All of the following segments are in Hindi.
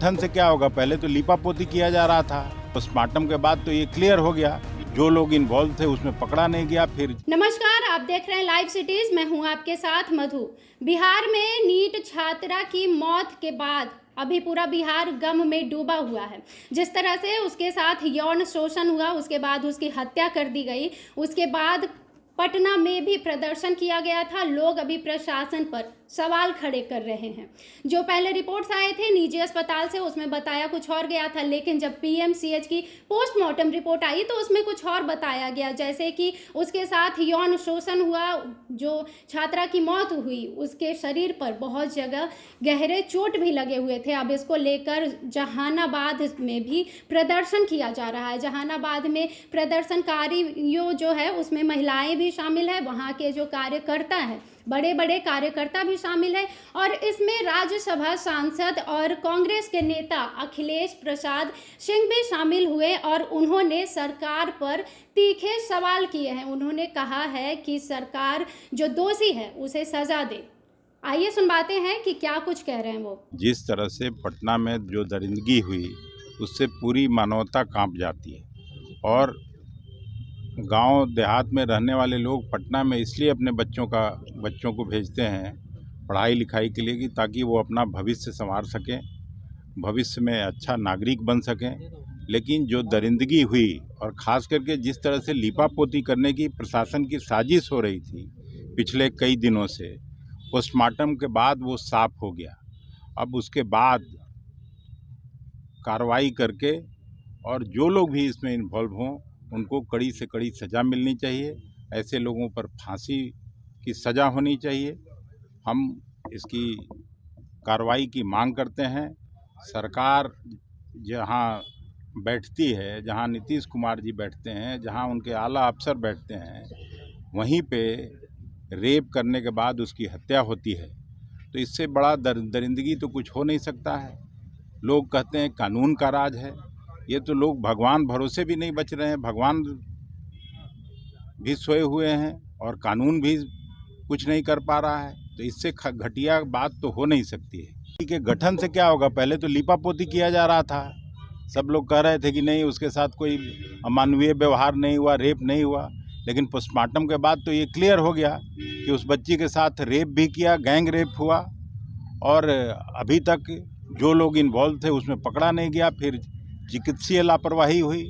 गठन से क्या होगा, पहले तो लीपापोती किया जा रहा था, पोस्टमार्टम के बाद तो ये क्लियर हो गया, जो लोग इन्वॉल्व थे उसमें पकड़ा नहीं गया। फिर नमस्कार, आप देख रहे हैं लाइव सिटीज, मैं हूं आपके साथ मधु। बिहार में नीट छात्रा की मौत के बाद अभी पूरा बिहार गम में डूबा हुआ है। जिस तरह से उसके साथ यौन शोषण हुआ, उसके बाद उसकी हत्या कर दी गई, उसके बाद पटना में भी प्रदर्शन किया गया था। लोग अभी प्रशासन पर सवाल खड़े कर रहे हैं। जो पहले रिपोर्ट्स आए थे निजी अस्पताल से, उसमें बताया कुछ और गया था, लेकिन जब पीएमसीएच की पोस्टमार्टम रिपोर्ट आई तो उसमें कुछ और बताया गया, जैसे कि उसके साथ यौन शोषण हुआ, जो छात्रा की मौत हुई उसके शरीर पर बहुत जगह गहरे चोट भी लगे हुए थे। अब इसको लेकर जहानाबाद में भी प्रदर्शन किया जा रहा है। जहानाबाद में प्रदर्शनकारियों जो है उसमें महिलाएं भी शामिल है, वहाँ के जो कार्यकर्ता हैं, बड़े बड़े कार्यकर्ता भी शामिल है। और इसमें राज्यसभा सांसद और कांग्रेस के नेता अखिलेश प्रसाद सिंह भी शामिल हुए और उन्होंने सरकार पर तीखे सवाल किए हैं। उन्होंने कहा है कि सरकार जो दोषी है उसे सजा दे। आइए सुनवाते हैं कि क्या कुछ कह रहे हैं वो। जिस तरह से पटना में जो दरिंदगी हुई उससे पूरी मानवता कांप जाती है, और गांव देहात में रहने वाले लोग पटना में इसलिए अपने बच्चों को भेजते हैं पढ़ाई लिखाई के लिए कि ताकि वो अपना भविष्य संवार सकें, भविष्य में अच्छा नागरिक बन सकें। लेकिन जो दरिंदगी हुई और ख़ास करके जिस तरह से लीपापोती करने की प्रशासन की साजिश हो रही थी पिछले कई दिनों से, पोस्टमार्टम के बाद वो साफ हो गया। अब उसके बाद कार्रवाई करके और जो लोग भी इसमें इन्वॉल्व हों उनको कड़ी से कड़ी सज़ा मिलनी चाहिए। ऐसे लोगों पर फांसी की सज़ा होनी चाहिए। हम इसकी कार्रवाई की मांग करते हैं। सरकार जहां बैठती है, जहां नीतीश कुमार जी बैठते हैं, जहां उनके आला अफसर बैठते हैं, वहीं पे रेप करने के बाद उसकी हत्या होती है, तो इससे बड़ा दरिंदगी तो कुछ हो नहीं सकता है। लोग कहते हैं कानून का राज है, ये तो लोग भगवान भरोसे भी नहीं बच रहे हैं। भगवान भी सोए हुए हैं और कानून भी कुछ नहीं कर पा रहा है, तो इससे घटिया बात तो हो नहीं सकती है। कि गठन से क्या होगा, पहले तो लीपापोती किया जा रहा था, सब लोग कह रहे थे कि नहीं उसके साथ कोई अमानवीय व्यवहार नहीं हुआ, रेप नहीं हुआ, लेकिन पोस्टमार्टम के बाद तो ये क्लियर हो गया कि उस बच्ची के साथ रेप भी किया, गैंग रेप हुआ, और अभी तक जो लोग इन्वॉल्व थे उसमें पकड़ा नहीं गया। फिर चिकित्सीय लापरवाही हुई,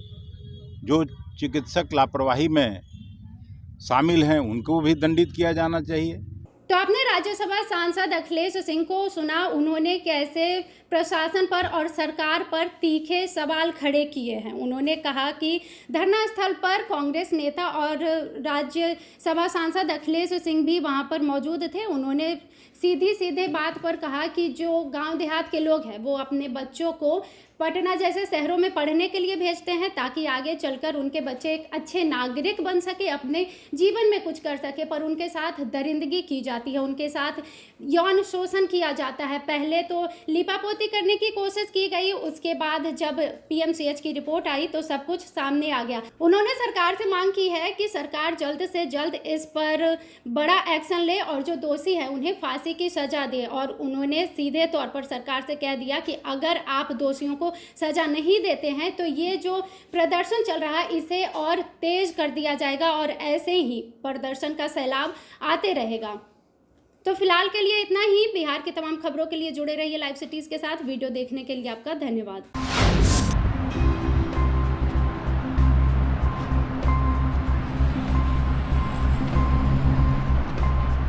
जो चिकित्सक लापरवाही में शामिल हैं उनको भी दंडित किया जाना चाहिए। तो आपने राज्यसभा सांसद अखिलेश सिंह को सुना, उन्होंने कैसे प्रशासन पर और सरकार पर तीखे सवाल खड़े किए हैं। उन्होंने कहा कि धरना स्थल पर कांग्रेस नेता और राज्यसभा सांसद अखिलेश सिंह भी वहां पर मौजूद थे। उन्होंने सीधे बात पर कहा कि जो गांव देहात के लोग हैं वो अपने बच्चों को पटना जैसे शहरों में पढ़ने के लिए भेजते हैं ताकि आगे चलकर उनके बच्चे एक अच्छे नागरिक बन सके, अपने जीवन में कुछ कर सके, पर उनके साथ दरिंदगी की जाती है, उनके साथ यौन शोषण किया जाता है। पहले तो लीपापोती करने की कोशिश की गई, उसके बाद जब पीएमसीएच की रिपोर्ट आई तो सब कुछ सामने आ गया। उन्होंने सरकार से मांग की है कि सरकार जल्द से जल्द इस पर बड़ा एक्शन ले और जो दोषी है उन्हें फांसी की सजा दे। और उन्होंने सीधे तौर पर सरकार से कह दिया कि अगर आप दोषियों को सजा नहीं देते हैं तो ये जो प्रदर्शन चल रहा है इसे और तेज कर दिया जाएगा और ऐसे ही प्रदर्शन का सैलाब आते रहेगा। तो फिलहाल के लिए इतना ही। बिहार की तमाम खबरों के लिए जुड़े रहिए लाइव सिटीज के साथ। वीडियो देखने के लिए आपका धन्यवाद।